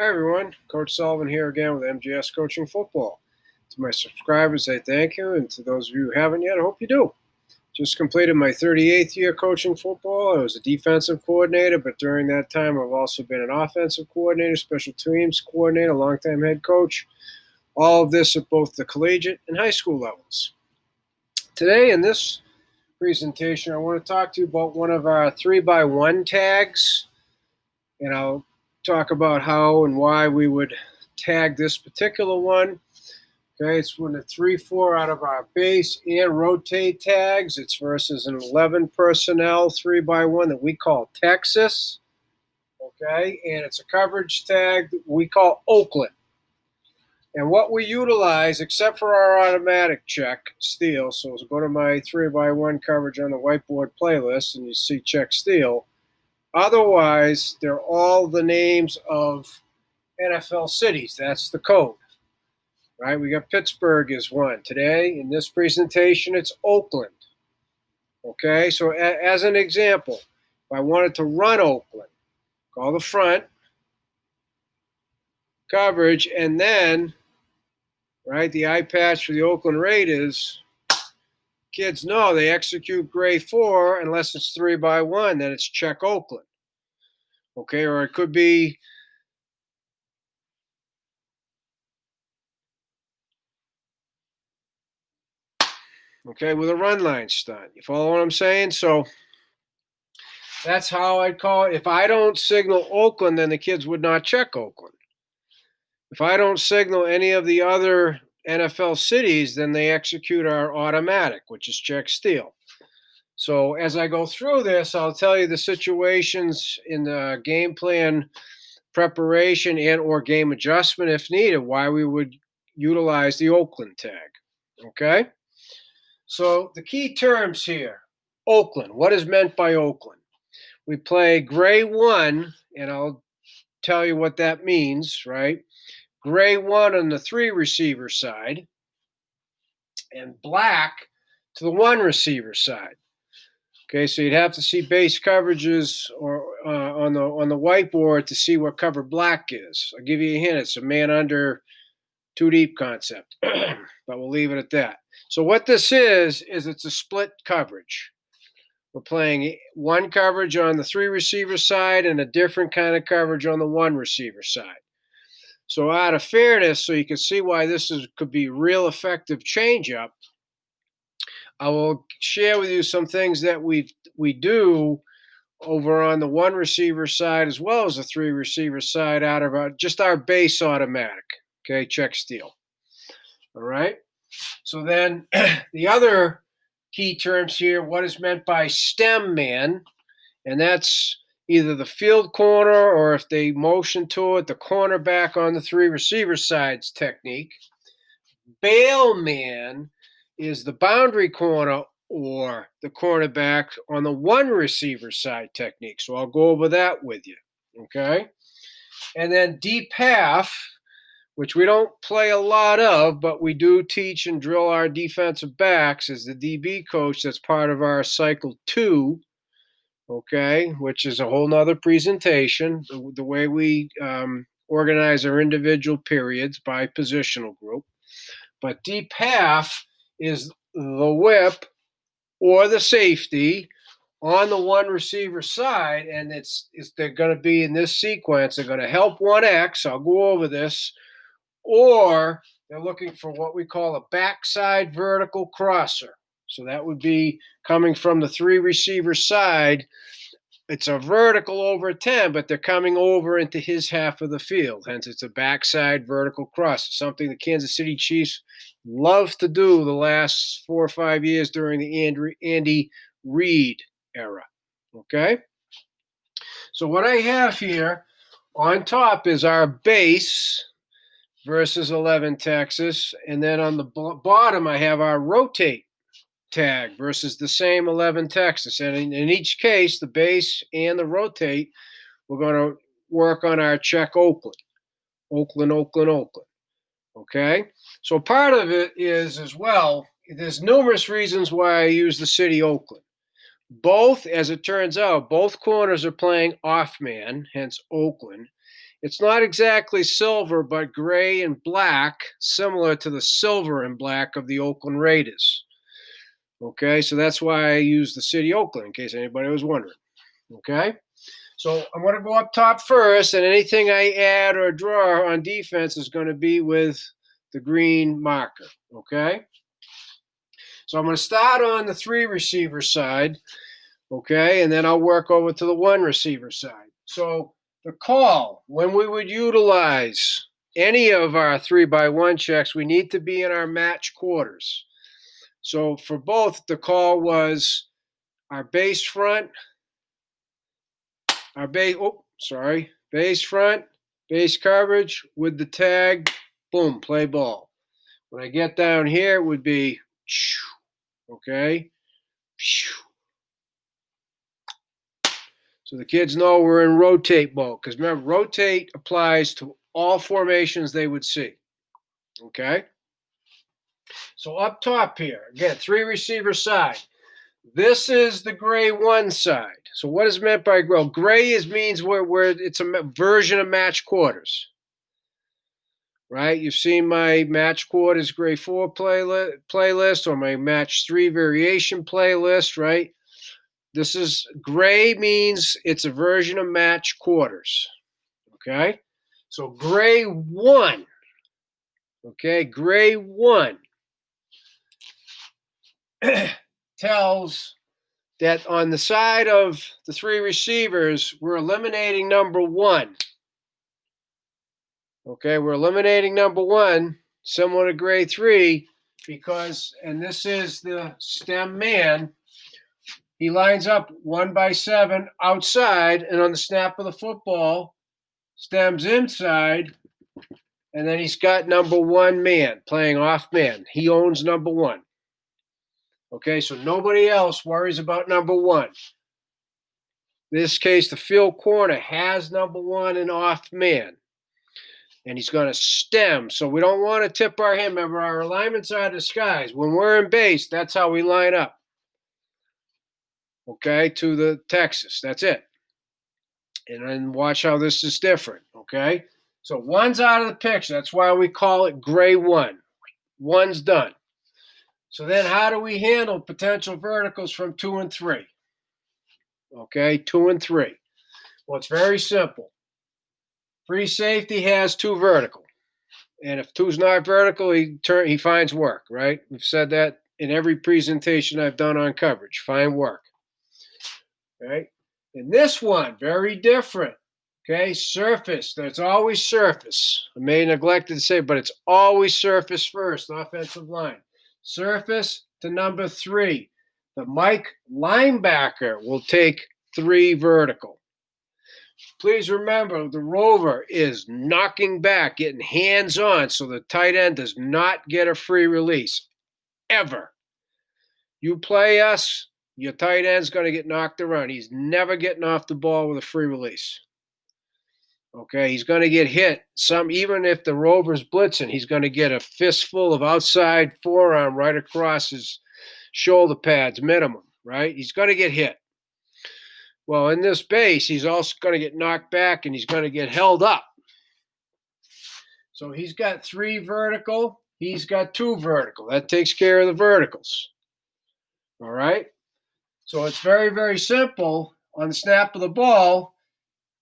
Hi everyone, Coach Sullivan here again with MGS Coaching Football. To my subscribers, I thank you, and to those of you who haven't yet, I hope you do. Just completed my 38th year coaching football. I was a defensive coordinator, but during that time, I've also been an offensive coordinator, special teams coordinator, longtime head coach. All of this at both the collegiate and high school levels. Today, in this presentation, I want to talk to you about one of our 3x1 tags, and I'll talk about how and why we would tag this particular one. Okay, it's one of 3-4 out of our base and rotate tags. It's versus an 11 personnel 3x1 that we call Texas. Okay, and it's a coverage tag that we call Oakland. And what we utilize, except for our automatic check, steal, so go to my 3x1 coverage on the whiteboard playlist and you see check steal. Otherwise, they're all the names of NFL cities. That's the code, right? We got Pittsburgh is one. Today, in this presentation, it's Oakland. Okay, so as an example, if I wanted to run Oakland, call the front, coverage, and then, right, the eye patch for the Oakland Raiders, kids know they execute gray 4 unless it's 3x1, then it's check Oakland. Okay, or it could be okay with a run line stunt. You follow what I'm saying? So that's how I'd call it. If I don't signal Oakland, then the kids would not check Oakland. If I don't signal any of the other NFL cities, then they execute our automatic, which is check steal. So as I go through this, I'll tell you the situations in the game plan preparation and or game adjustment if needed, why we would utilize the Oakland tag. Okay? So the key terms here, Oakland. What is meant by Oakland? We play gray 1, and I'll tell you what that means, right? Gray 1 on the 3 receiver side, and black to the 1 receiver side. Okay, so you'd have to see base coverages or on the whiteboard to see what cover black is. I'll give you a hint. It's a man under 2 deep concept, but we'll leave it at that. So what this is it's a split coverage. We're playing 1 coverage on the 3 receiver side and a different kind of coverage on the 1 receiver side. So out of fairness, so you can see why this could be real effective change-up, I will share with you some things that we do over on the 1 receiver side as well as the 3 receiver side out of just our base automatic. Okay, check steal. All right. So then the other key terms here, what is meant by stem man, and that's either the field corner or if they motion to it, the cornerback on the 3 receiver sides technique. Bail man is the boundary corner or the cornerback on the 1 receiver side technique. So I'll go over that with you. Okay. And then deep half, which we don't play a lot of, but we do teach and drill our defensive backs as the DB coach. That's part of our cycle 2, okay, which is a whole nother presentation, the way we organize our individual periods by positional group. But deep half is the whip or the safety on the 1 receiver side, and they're going to be in this sequence. They're going to help 1X. I'll go over this. Or they're looking for what we call a backside vertical crosser. So that would be coming from the 3 receiver side. It's a vertical over 10, but they're coming over into his half of the field. Hence, it's a backside vertical cross. Something the Kansas City Chiefs love to do the last 4 or 5 years during the Andy Reid era. Okay? So what I have here on top is our base versus 11 Texas. And then on the bottom, I have our rotate tag versus the same 11 Texas. And in each case, the base and the rotate, we're going to work on our check Oakland. Oakland, Oakland, Oakland. Okay? So part of it is as well, there's numerous reasons why I use the city Oakland. Both, as it turns out, both corners are playing off man, hence Oakland. It's not exactly silver, but gray and black, similar to the silver and black of the Oakland Raiders. Okay, so that's why I use the city Oakland, in case anybody was wondering. Okay, so I'm going to go up top first, and anything I add or draw on defense is going to be with the green marker. Okay, so I'm going to start on the 3 receiver side. Okay, and then I'll work over to the 1 receiver side. So the call, when we would utilize any of our 3x1 checks, we need to be in our match quarters. So for both, the call was our base front, base front, base coverage with the tag, boom, play ball. When I get down here, it would be, okay, so the kids know we're in rotate mode, because remember, rotate applies to all formations they would see. Okay? So up top here, again, 3 receiver side. This is the gray 1 side. So what is meant by gray? Gray means where it's a version of match quarters. Right? You've seen my match quarters gray 4 playlist or my match 3 variation playlist, right? This is gray, means it's a version of match quarters. Okay? So gray 1. Okay, gray 1 tells that on the side of the 3 receivers, we're eliminating number 1. Okay, we're eliminating number 1, similar to gray 3, because, and this is the stem man, he lines up 1x7 outside, and on the snap of the football, stems inside, and then he's got number 1 man playing off man. He owns number 1. Okay, so nobody else worries about number 1. In this case, the field corner has number 1 and off man. And he's going to stem. So we don't want to tip our hand. Remember, our alignments are disguised. When we're in base, that's how we line up. Okay, to the Texas. That's it. And then watch how this is different. Okay, so 1's out of the picture. That's why we call it gray 1. 1's done. So then how do we handle potential verticals from 2 and 3? Okay, 2 and 3. Well, it's very simple. Free safety has 2 vertical. And if 2's not vertical, he finds work, right? We've said that in every presentation I've done on coverage. Find work. Right? And this one, very different. Okay, surface. There's always surface. I may neglect to say, but it's always surface first, offensive line. Surface to number 3. The Mike linebacker will take 3 vertical. Please remember, the rover is knocking back, getting hands-on, so the tight end does not get a free release, ever. You play us, your tight end's going to get knocked around. He's never getting off the ball with a free release. Okay, he's going to get hit. Even if the rover's blitzing, he's going to get a fistful of outside forearm right across his shoulder pads, minimum, right? He's going to get hit. Well, in this base, he's also going to get knocked back and he's going to get held up. So he's got 3 vertical. He's got 2 vertical. That takes care of the verticals. All right? So it's very, very simple. On the snap of the ball,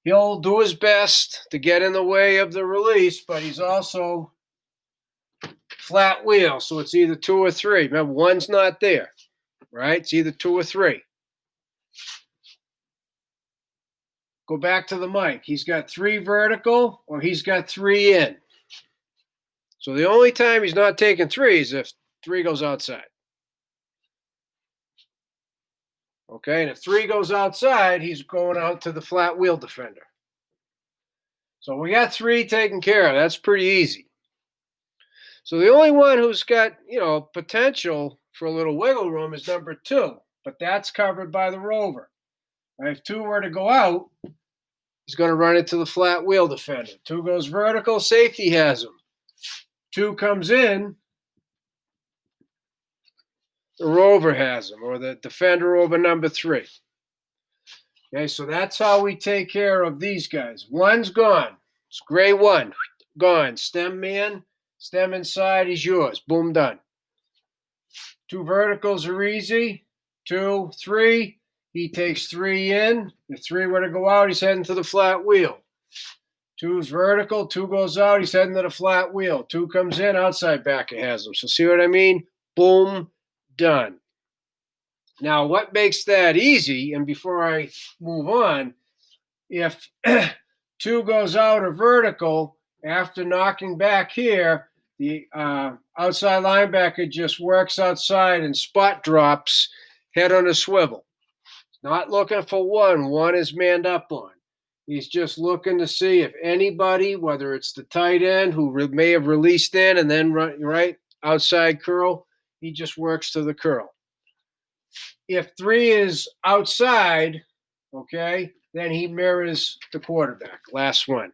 he'll do his best to get in the way of the release, but he's also flat wheel. So it's either 2 or 3. Remember, 1's not there, right? It's either 2 or 3. Go back to the mic. He's got 3 vertical or he's got 3 in. So the only time he's not taking 3 is if 3 goes outside. Okay, and if 3 goes outside, he's going out to the flat wheel defender. So we got 3 taken care of. That's pretty easy. So the only one who's got, potential for a little wiggle room is number 2, but that's covered by the rover. If 2 were to go out, he's going to run into the flat wheel defender. 2 goes vertical, safety has him. 2 comes in, the rover has him, or the defender over number 3. Okay, so that's how we take care of these guys. 1's gone. It's gray one, gone. Stem man, stem inside is yours. Boom, done. Two verticals are easy. 2, 3. He takes 3 in. If 3 were to go out, he's heading to the flat wheel. 2 is vertical. 2 goes out. He's heading to the flat wheel. 2 comes in. Outside backer has him. So see what I mean? Boom, done. Now, what makes that easy, and before I move on, if 2 goes out or vertical, after knocking back here, the outside linebacker just works outside and spot drops, head on a swivel. Not looking for one. One is manned up on. He's just looking to see if anybody, whether it's the tight end who may have released in and then right outside curl, he just works to the curl. If 3 is outside, okay, then he mirrors the quarterback. Last one.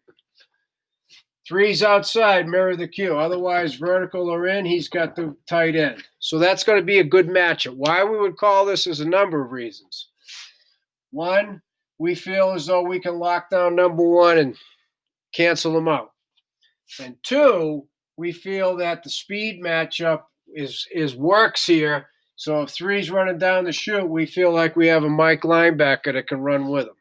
3's outside, mirror the Q. Otherwise, vertical or in, he's got the tight end. So that's going to be a good matchup. Why we would call this is a number of reasons. One, we feel as though we can lock down number 1 and cancel them out. And 2, we feel that the speed matchup is works here. So if 3's running down the chute, we feel like we have a Mike linebacker that can run with him.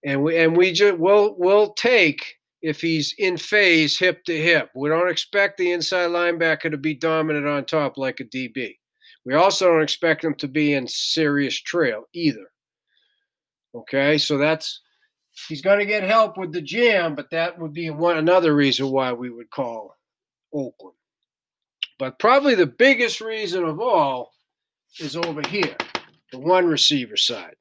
And we'll take if he's in phase hip to hip. We don't expect the inside linebacker to be dominant on top like a DB. We also don't expect him to be in serious trail either. Okay, so he's going to get help with the jam, but that would be another reason why we would call Oakland. But probably the biggest reason of all is over here, the one receiver side.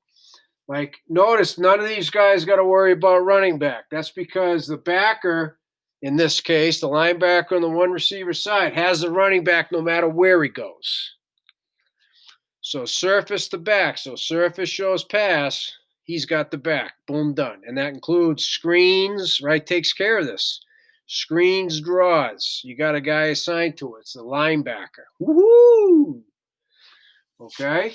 Like, notice none of these guys got to worry about running back. That's because the backer, in this case, the linebacker on the one receiver side, has the running back no matter where he goes. So surface to back. So surface shows pass. He's got the back. Boom, done. And that includes screens, right? Takes care of this. Screens, draws. You got a guy assigned to it. It's the linebacker. Woohoo! Okay.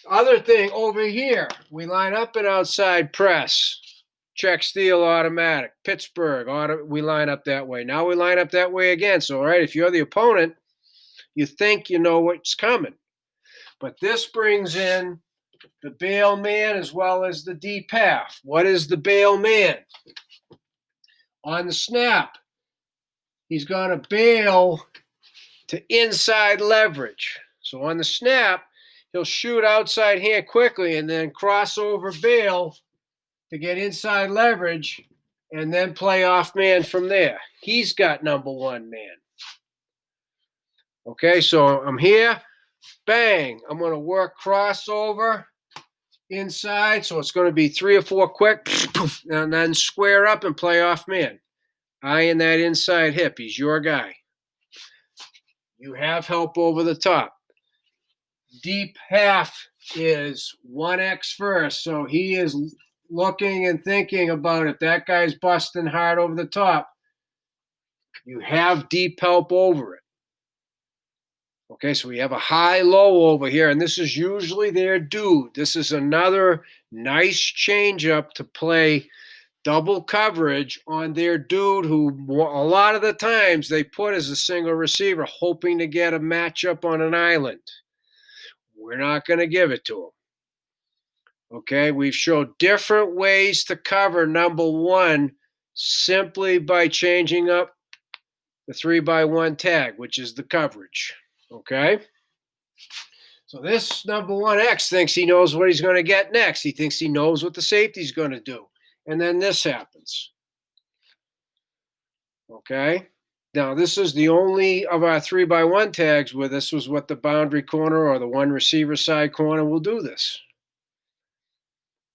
Other thing over here, we line up an outside press. Check steal automatic. Pittsburgh, we line up that way. Now we line up that way again. So, all right, if you're the opponent, you think you know what's coming. But this brings in the bail man as well as the deep half. What is the bail man? On the snap, he's going to bail to inside leverage. So on the snap, he'll shoot outside hand quickly and then cross over bail to get inside leverage and then play off man from there. He's got number 1 man. Okay, so I'm here. Bang. I'm going to work crossover inside. So it's going to be 3 or 4 quick and then square up and play off man. Eyeing that inside hip. He's your guy. You have help over the top. Deep half is 1X first. So he is looking and thinking about if that guy's busting hard over the top. You have deep help over it. Okay, so we have a high-low over here, and this is usually their dude. This is another nice change-up to play double coverage on their dude who a lot of the times they put as a single receiver hoping to get a matchup on an island. We're not going to give it to them. Okay, we've showed different ways to cover number 1 simply by changing up the 3x1 tag, which is the coverage. Okay? So this number 1X thinks he knows what he's going to get next. He thinks he knows what the safety's going to do. And then this happens. Okay? Now, this is the only of our 3x1 tags where this was what the boundary corner or the one receiver side corner will do this.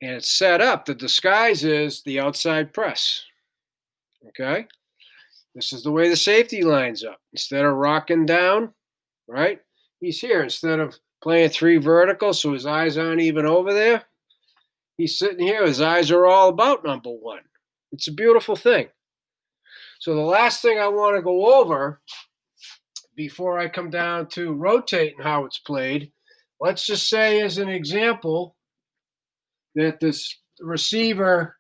And it's set up. The disguise is the outside press. Okay? This is the way the safety lines up. Instead of rocking down, right? He's here. Instead of playing 3 vertical so his eyes aren't even over there, he's sitting here. His eyes are all about number 1. It's a beautiful thing. So the last thing I want to go over before I come down to rotating how it's played, let's just say as an example that this receiver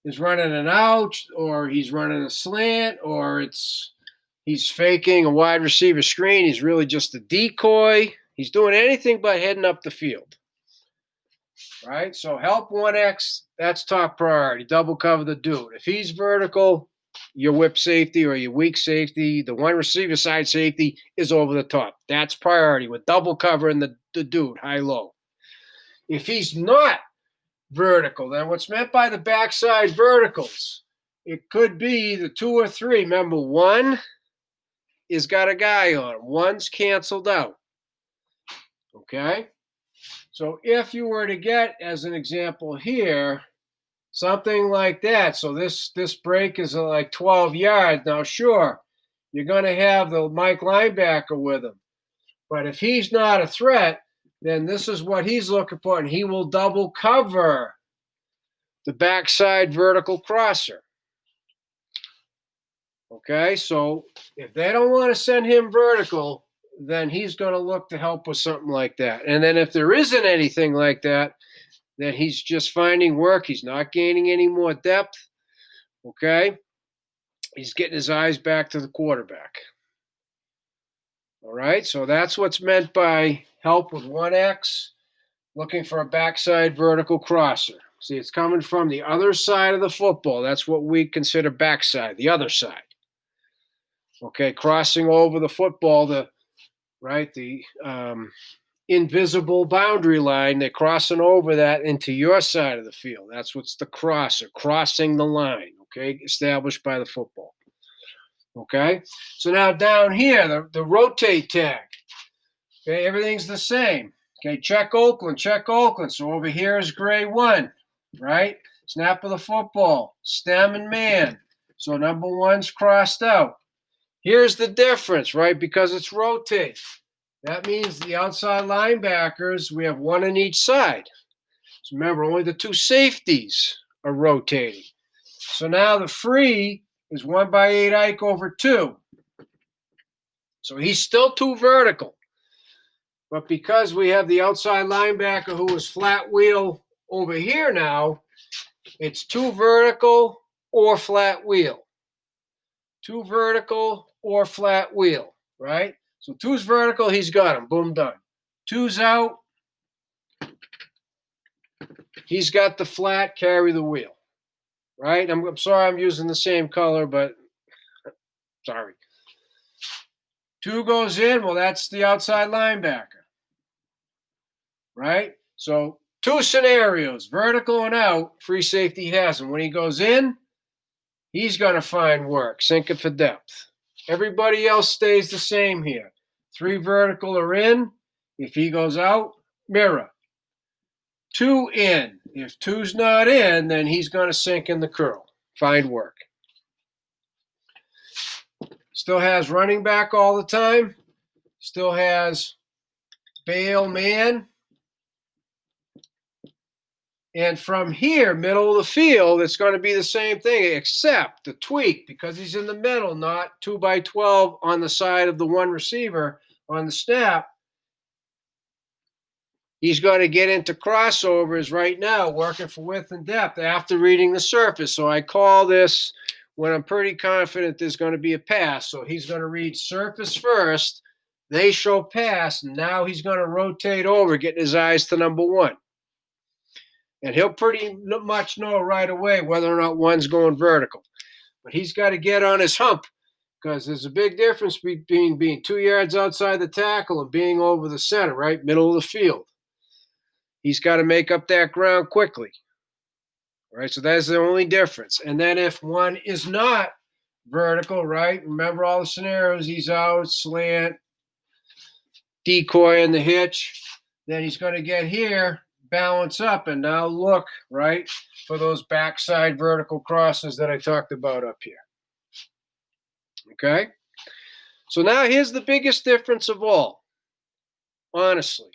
is running an out, or he's running a slant, or he's faking a wide receiver screen. He's really just a decoy. He's doing anything but heading up the field. Right? So help 1X, that's top priority. Double cover the dude. If he's vertical, your whip safety or your weak safety, the one receiver side safety is over the top. That's priority with double covering the dude, high-low. If he's not vertical, then what's meant by the backside verticals, it could be the 2 or 3. Remember, 1 is got a guy on him. 1's canceled out. Okay? So if you were to get, as an example here, something like that. So this break is like 12 yards. Now, sure, you're going to have the Mike linebacker with him. But if he's not a threat, then this is what he's looking for, and he will double cover the backside vertical crosser. Okay, so if they don't want to send him vertical, then he's going to look to help with something like that. And then if there isn't anything like that, then he's just finding work. He's not gaining any more depth. Okay, he's getting his eyes back to the quarterback. All right, so that's what's meant by help with 1X, looking for a backside vertical crosser. See, it's coming from the other side of the football. That's what we consider backside, the other side. Okay, crossing over the football, the invisible boundary line. They're crossing over that into your side of the field. That's what's the crosser, crossing the line, okay, established by the football. Okay, so now down here, the rotate tag. Okay, everything's the same. Okay, check Oakland, check Oakland. So over here is gray 1, right? Snap of the football, stem and man. So number 1's crossed out. Here's the difference, right? Because it's rotate. That means the outside linebackers, we have 1 on each side. So remember, only the 2 safeties are rotating. So now the free is 1/8 Ike over 2. So he's still 2 vertical. But because we have the outside linebacker who is flat wheel over here now, it's 2 vertical or flat wheel. 2 vertical or flat wheel, right? So 2's vertical, he's got him. Boom, done. 2's out. He's got the flat, carry the wheel, right? I'm sorry I'm using the same color, but sorry. 2 goes in, well, that's the outside linebacker, right? So 2 scenarios, vertical and out, free safety has him. When he goes in, he's going to find work, sink it for depth. Everybody else stays the same here. 3 vertical are in. If he goes out, mirror. 2 in. If 2's not in, then he's going to sink in the curl, find work. Still has running back all the time. Still has bail man. And from here, middle of the field, it's going to be the same thing, except the tweak, because he's in the middle, not 2x12 on the side of the 1 receiver on the snap. He's going to get into crossovers right now, working for width and depth after reading the surface. So I call this when I'm pretty confident there's going to be a pass. So he's going to read surface first. They show pass, and now he's going to rotate over, getting his eyes to number 1. And he'll pretty much know right away whether or not 1's going vertical. But he's got to get on his hump, because there's a big difference between being 2 yards outside the tackle and being over the center, right, middle of the field. He's got to make up that ground quickly. All right, so that's the only difference. And then if 1 is not vertical, right, remember all the scenarios, he's out, slant, decoy in the hitch, then he's going to get here, balance up, and now look, right, for those backside vertical crosses that I talked about up here. Okay? So now here's the biggest difference of all, honestly.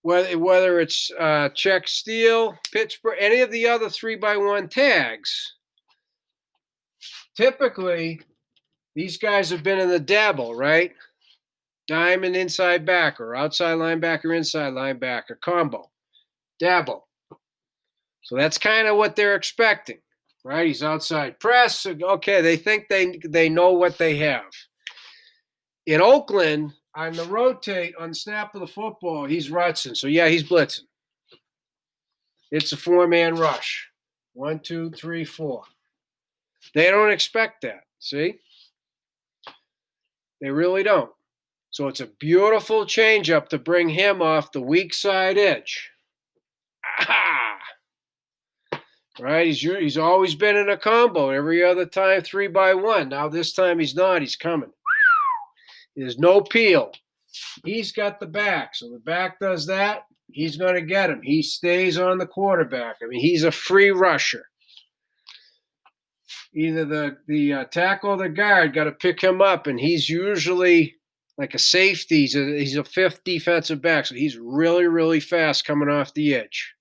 Whether it's check steel, Pittsburgh, any of the other 3x1 tags, typically these guys have been in the dabble, right? Diamond inside backer, outside linebacker, inside linebacker, combo, dabble. So that's kind of what they're expecting, right? He's outside press. Okay, they think they know what they have. In Oakland, on the rotate, on snap of the football, he's rutzing. So, yeah, he's blitzing. It's a four-man rush. 1, 2, 3, 4. They don't expect that, see? They really don't. So it's a beautiful changeup to bring him off the weak side edge. Aha! Right? He's always been in a combo. Every other time, 3-by-1. Now this time he's not. He's coming. There's no peel. He's got the back. So the back does that. He's going to get him. He stays on the quarterback. I mean, he's a free rusher. Either the tackle or the guard got to pick him up, and he's usually like a safety. He's a fifth defensive back, so he's really, really fast coming off the edge.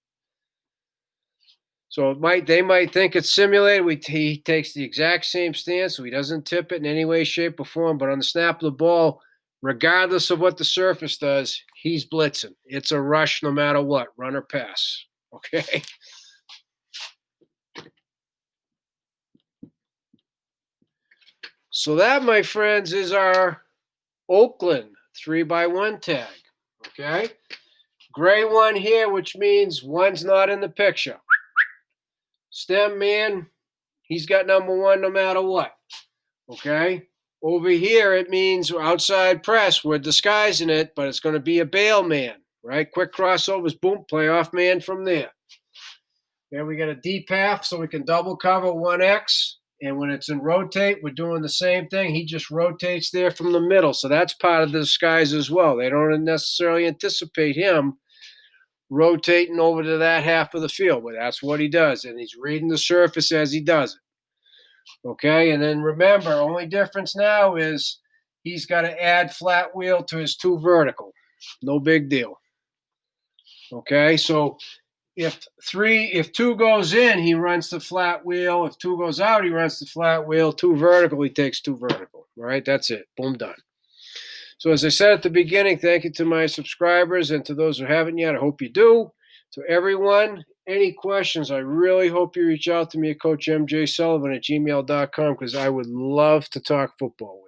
So they might think it's simulated. He takes the exact same stance, so he doesn't tip it in any way, shape, or form. But on the snap of the ball, regardless of what the surface does, he's blitzing. It's a rush no matter what, run or pass. Okay? So that, my friends, is our Oakland 3-by-1 tag. Okay? Gray one here, which means one's not in the picture. Stem man, he's got number 1 no matter what. Okay? Over here, it means outside press. We're disguising it, but it's going to be a bail man, right? Quick crossovers, boom, playoff man from there. Then we got a deep half, so we can double cover 1X. And when it's in rotate, we're doing the same thing. He just rotates there from the middle. So that's part of the disguise as well. They don't necessarily anticipate him rotating over to that half of the field, but that's what he does. And he's reading the surface as he does it. Okay, and then remember, only difference now is he's got to add flat wheel to his 2 vertical. No big deal. Okay, so if 2 goes in, he runs the flat wheel. If 2 goes out, he runs the flat wheel. 2 vertical, he takes 2 vertical. All right, that's it. Boom, done. So as I said at the beginning, thank you to my subscribers and to those who haven't yet. I hope you do. To everyone, any questions, I really hope you reach out to me at CoachMJSullivan@gmail.com because I would love to talk football with you.